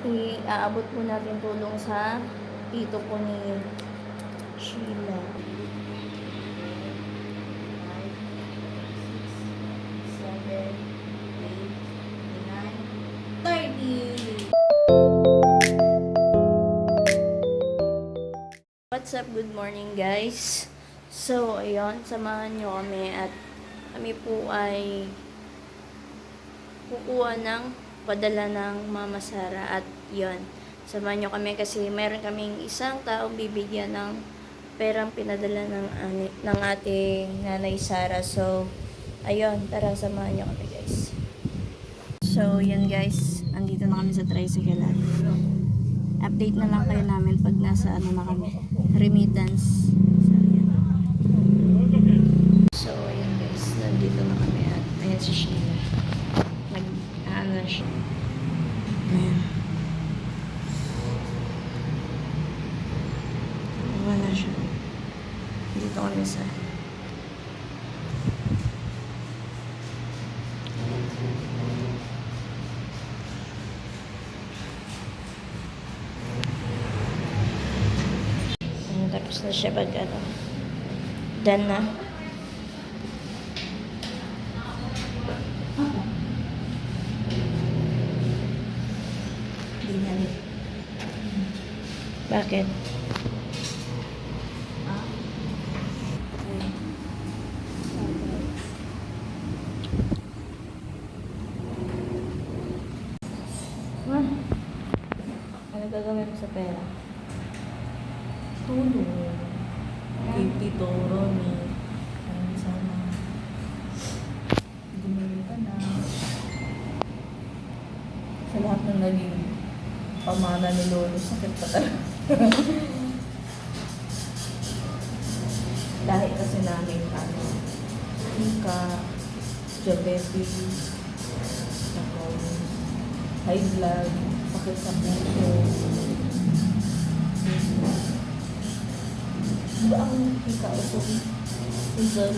iaabot po natin tulong sa tito po ni Sheila. 30. What's up? Good morning guys. So, ayun, samahan nyo kami at kami po ay kukuha ng padala ng Mama Sara at yun, samahan nyo kami kasi meron kaming isang taong bibigyan ng perang pinadala ng ating Nanay Sara. So, ayun, tara samahan nyo kami guys. So, yan guys, andito na kami sa tricycle at update na lang kayo namin pag nasa ano na kami, remittance. So, ayan guys, nandito na kami at ayan si Sheila. Nag-ano siya. Ayan. Wala siya. Dito kami sa tapos na siya pag ano, done na. Bakit? Ano gagawin mo sa pera? Tulong. Kay Tito Ronnie. Parang sana gumaling ka na. Sa lahat ng naging pamana ni Lolo, sakit pa talaga. Dahil kasi namin hika, diabetes, high blood, sakit sa puso. Diba ang hika ito? Isol.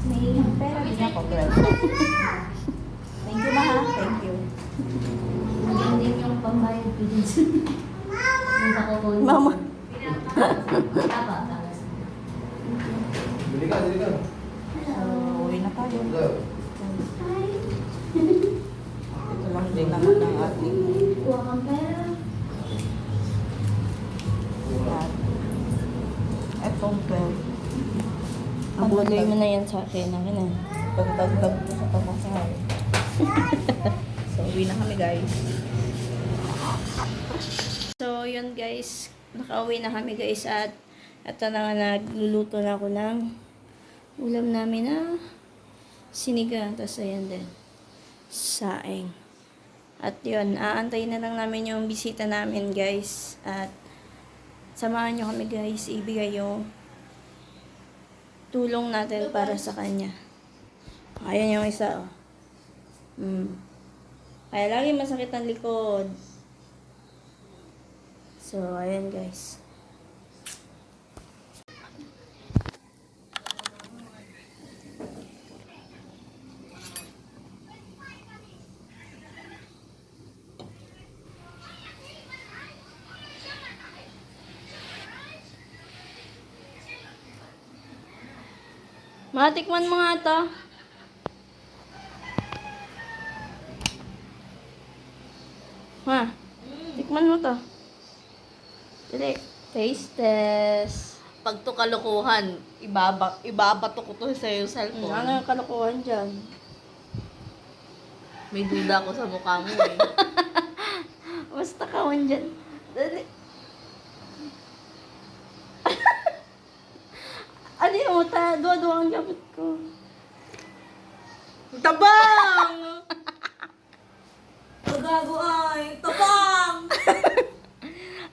May pera din ako, girl. Thank you, Maha. Thank you. Hindi yung pambayad ko din. Mama. Bili ka, bili ka. So, uwi na tayo. Go. Ito lang din naman ng ating Kuha kang pera. lahat. Etong 12. Pagbagay mo na yan sa akin. Akin na. Pagdagdag ko sa pamasahe. So, uwi na kami guys. So, yun guys. Nakauwi na kami guys at ito na nga nagluluto na ako ng ulam namin na sinigang. Tapos ayan din. Saing. At yun, aantayin na lang namin yung bisita namin guys. At samahan nyo kami guys. Ibigay yung tulong natin para sa kanya. Ayan yung isa oh. Kaya lagi masakit ang likod. So, ayan guys. Matikman mo nga ito. Ha? Tikman mo to. Dili. Taste test. Pag to kalokohan, ibabato ko to sa yung cellphone. Ano yung kalokohan dyan? May duda ko sa mukha mo eh. Basta kawan dyan. Dali. Ano yung ta? Dua-dua ang gamit ko. Tabang! Pagago ay, tabang!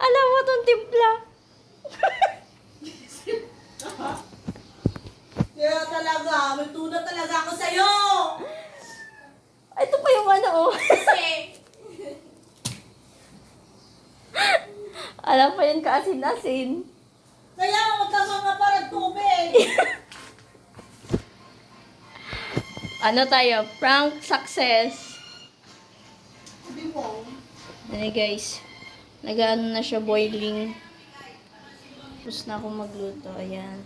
Alam mo itong timpla. Kaya talaga, may tuna talaga ako sa'yo! Alam pa yun kaasin-asin. Kaya magkama nga parang tubig. Ano tayo? Prank success. Sabi mo. Ano guys, nag-ano na siya, boiling. Tapos na akong magluto, ayan.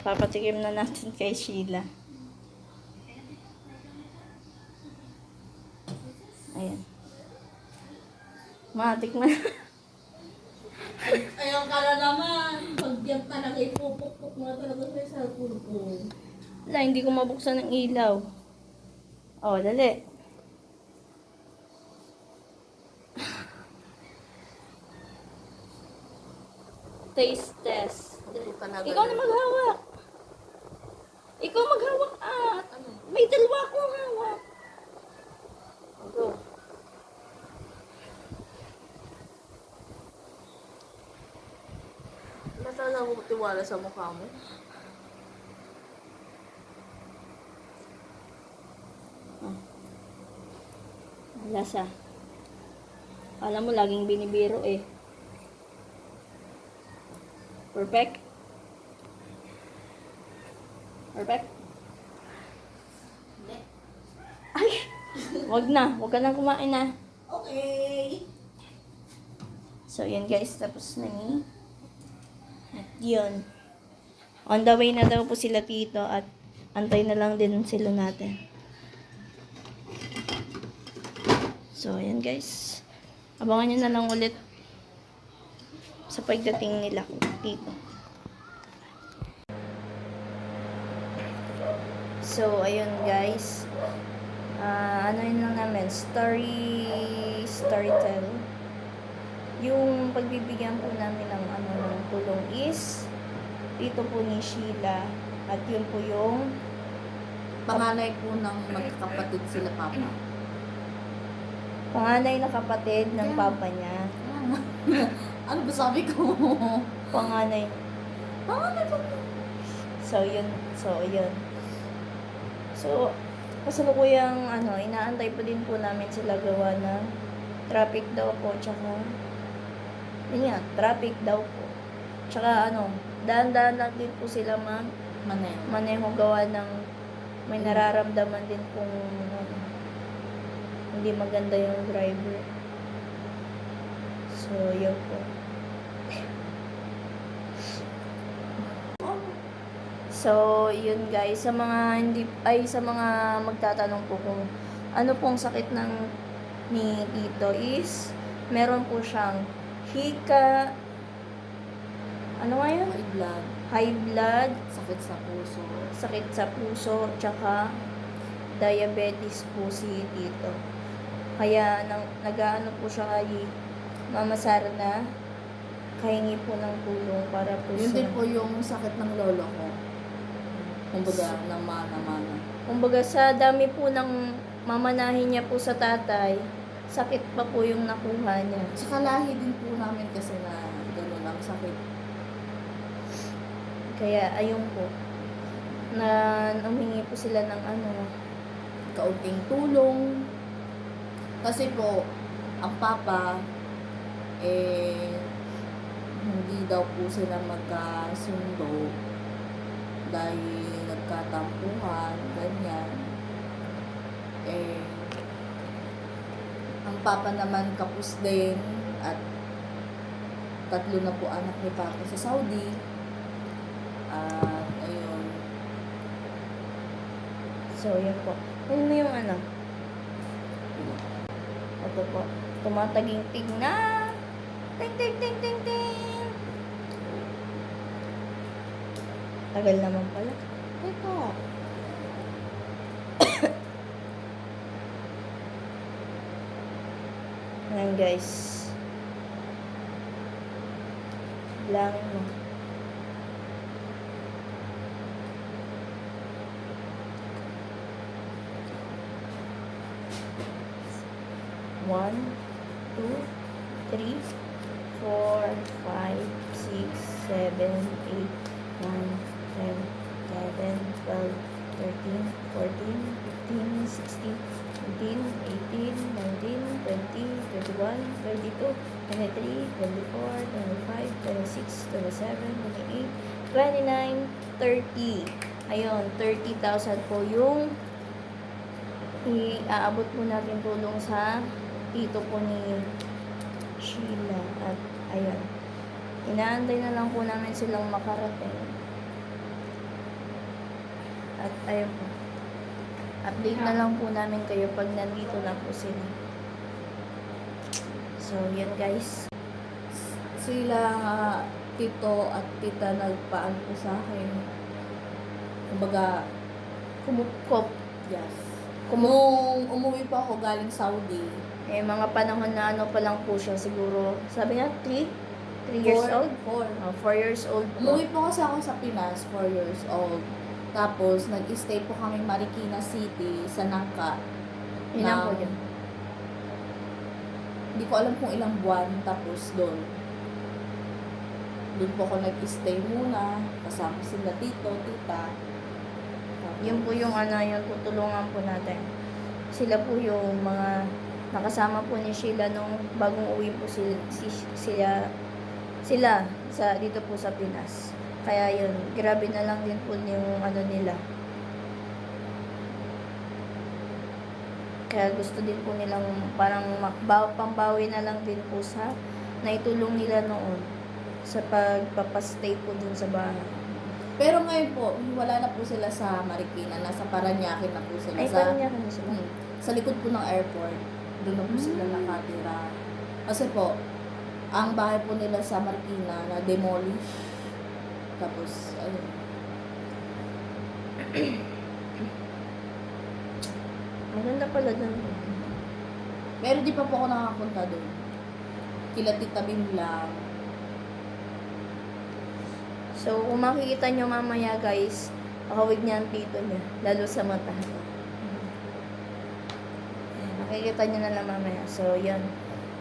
Papatikim na natin kay Sheila. Ayan. Matikman. Ayun ka na naman. Pag diyan talaga ipupukpuk mo na talaga sa cellphone ko. Wala, hindi ko mabuksan ng ilaw. Oh, dali. Taste test. Ikaw na maghawak. Ikaw maghawak at may dalawa akong hawak. Go. Basta na mo tiwala sa mukha mo. Lasa. Alam mo, laging binibiro eh. Perfect? Perfect? Hindi. Ay! Wag na. Wag ka na kumain na. Okay. So, yun guys. Tapos na ni. At yun. On the way na daw po sila tito at antay na lang din sila natin. So, ayan guys. Abangan nyo na lang ulit sa pagdating nila dito. So, ayun guys. Ano yun lang namin, storytell. Yung pagbibigyan po namin ng ng tulong is dito po ni Sheila at yun po yung Panganay po ng magkakapatid sila papa. panganay na kapatid ng papa niya. Ano ba sabi ko? Panganay. Panganay po. So, yun. So, kasalukuyang inaantay pa din po namin sila gawa ng traffic daw po, tsaka yun nga, traffic daw po. Tsaka daan-daan lang din po sila maneho gawa ng may nararamdaman din kung hindi maganda yung driver. So, yun po. So, yun guys, sa mga magtatanong po kung ano pong sakit ni Tito is meron po siyang hika, ano nga yun? High blood. High blood, Sakit sa puso. sakit sa puso, tsaka diabetes po si Tito. Kaya nag-aano po siya kay Mama Sara na kahingi po ng tulong para po Yun sa... din po yung sakit ng lolo ko. Kumbaga, ng mana-mana. Kumbaga sa dami po ng mamanahin niya po sa tatay, sakit pa po yung nakuha niya. Tsaka lahi din po namin kasi na gano'n ang sakit. Kaya ayun po, na humingi po sila ng Kaunting tulong. Kasi po, ang papa, hindi daw po sila magkasundo dahil nagkatampuhan, ganyan. Ang papa naman kapus din at 3 na po anak ni papa sa Saudi. At ayun. So, yun po. Ano yung Ito po. Tumataging-tig na. Ting, ting, ting, ting, ting. Tagal naman pala. Teka. Ayan guys. Bilangin mo. One, 2, 3, 4, 5, 6, 7, 8, 9, 10, 11, 12, 13, 14, 15, 16, 17, 18, 19, 20, 21, 22, 23, 24, 25, 26, 27, 28, 29, 30. Ayun, 30,000 po yung iaabot po natin tulong sa tito po ni Sheila. At ayun, inaantay na lang po namin silang makarating. At ayun po, update na lang po namin kayo pag nandito na po sila. So, yan guys. Sila tito at tita nagpaan po sa akin. Kumbaga, Kumukop. yes. Nung umuwi pa ako galing Saudi, Eh, mga panahon na ano pa lang po siya, siguro, sabi niya, 3 years old? 4 years old po. Umuwi po kasi ako sa Pinas, 4 years old. Tapos, nag-stay po kami Marikina City, sa Nangka. Ilan po ng- yun? Hindi ko alam kung ilang buwan. Tapos, doon po ako nag-stay muna. Kasama sila tito, tita. Tapos, Yun po yung ano, yung tutulungan po natin. Sila po yung mga nakasama po ni Sheila nung bagong uwi po sila sa dito po sa Pinas. Kaya yun, grabe na lang din po yung ano nila. Kaya gusto din po nilang parang pambawi na lang din po sa naitulong nila noon sa pagpapastay po dun sa bahay. Pero ngayon po, wala na po sila sa Marikina. Nasa Parañaque na po sila. Ay, sa, parang niya kami sila. sa likod po ng airport. Doon na po sila nakatira. Kasi po, ang bahay po nila sa Marikina na demolish. Tapos, ayun. Maganda pala dun. Pero di pa po ako nakapunta doon. Kila Tita Bim lang. So, kung makikita nyo mamaya guys, pakawig niya ang tito niya, lalo sa mata. Ayan, makikita nyo na lang mamaya. So, yan.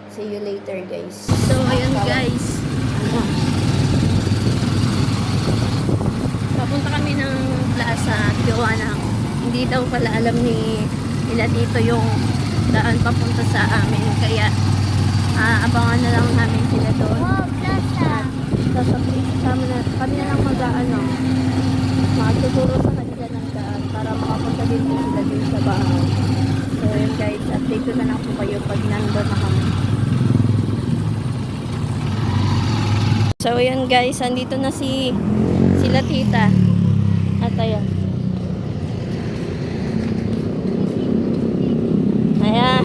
See you later guys. So, ayun guys. Papunta kami ng plaza at gawa ng hindi daw pala alam ni nila dito yung daan papunta sa amin. Kaya, abangan na lang namin sila doon. Wow, plaza. Kasama na, kami na lang mag-ano, magtuturo sa kanila ng daan para makapunta din po sila din sa bahay. So yun guys, update ko na lang po kayo pag nandun na kami. So yun guys, andito na sila tita. At ayan. Ayan.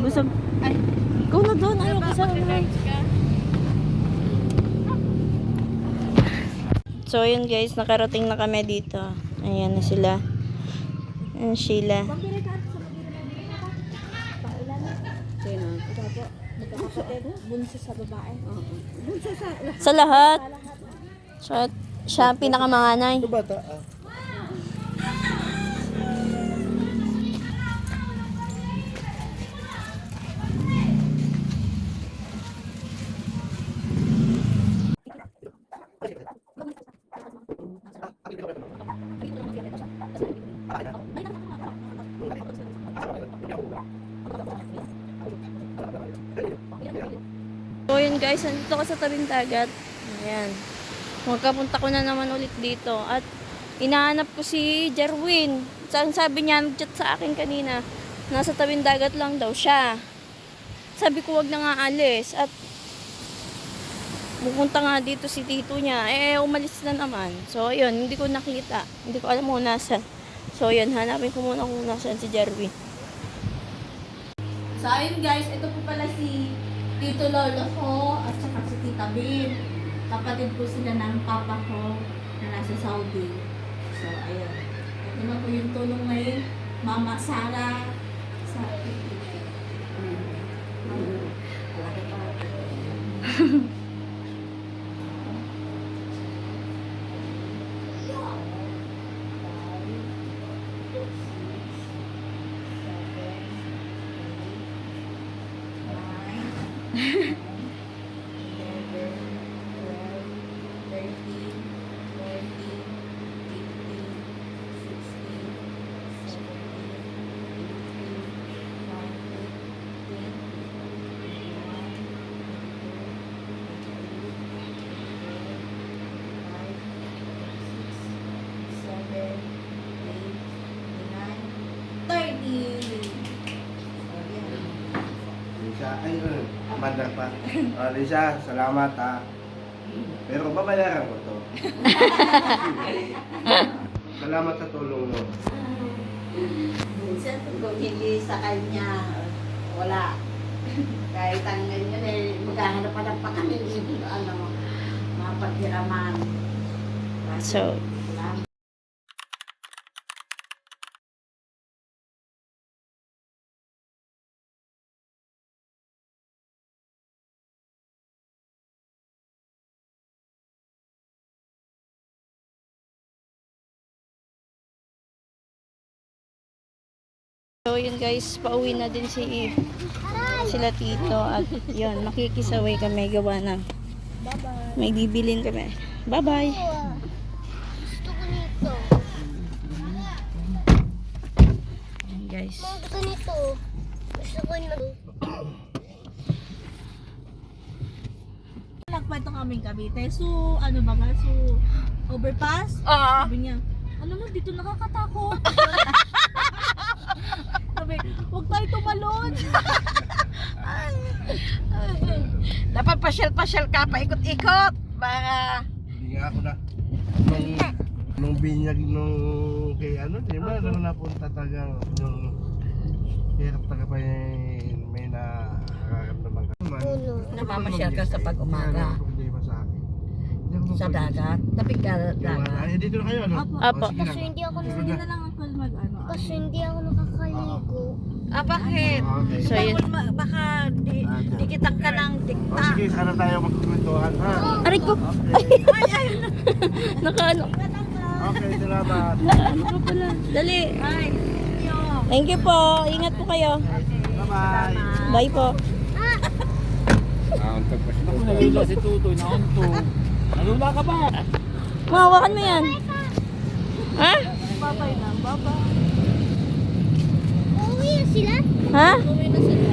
Busog. Ay, ikaw na doon. Ayaw kasama mo. So, yun guys. Nakarating na kami dito. Ayan na sila. Ayan Sheila. Bunso sa babae. Bunso sa Sa lahat. Siya ang pinakamanganay. Ito bata So yun guys, nandito ko sa tabing dagat. Ayan. Magkapunta ko na naman ulit dito. At inahanap ko si Jerwin. Sabi niya, nag-chat sa akin kanina. Nasa tabing dagat lang daw siya. Sabi ko wag na nga alis. At pupunta nga dito si tito niya. Eh, umalis na naman. So yun, hindi ko nakita. Hindi ko alam kung nasan. So yun, hanapin ko muna kung nasan si Jerwin. So, ayun guys, ito po pala si Tito Lolo ko at saka si Tita Bim. Kapatid po sila ng papa ko na nasa Saudi. So, ayun. Ito na po yung tulong ngayon. Mama Sara. Pander pa. Lisa, salamat ha. Pero babayaran ko to. Salamat sa tulong mo. Minsan kung hindi sa kanya, wala. Kahit ang ganyan eh, maghahanap pa ng pakanin, ano, mga paghiraman. So, Salamat. so yun guys, pauwi na din sila tito at yun, makikisaway kami gawa ng may bibilin kami. Bye bye. Gusto ko nito. Yun guys. Gusto nito. Gusto ko nito. Nagkwento kaming Cavite. So, ano ba nga? So, overpass? Sabi niya, alam mo, dito nakakatakot. Sabi, huwag tayo tumalon. Dapat pasyal-pasyal ka, paikot-ikot. Mga... Hindi nga ako na. Nung binyag nung kay ano, di ba? Nung napunta talaga yung hirap talaga pa yung may nakakamdaman ka. Namamasyal ka sa pag-umaga. Problema sa akin. Hindi ako Sa mapalit. dagat. Tapig ka Yung, dagat. ay, dito na kayo, ano? Apo. Apo. O, sige Kasi na. hindi ako Hindi na lang ako mag-ano. Kasi hindi ako nakakaligo. Ah, bakit? Okay. So yun. Baka dikitan ka ng O, tikta. sige, sana tayo magkukwentuhan, ha? Aray ko! Okay. Nakaano? Okay, salamat. Dali. Ay, Thank you po. Ingat po kayo. Bye-bye. Bye po. Ako nalula si Tutoy na unto. Nalula ka ba? Mahawakan mo yan. Ha? Babay na, babay. Uwi sila? Ha? Uwi na sila.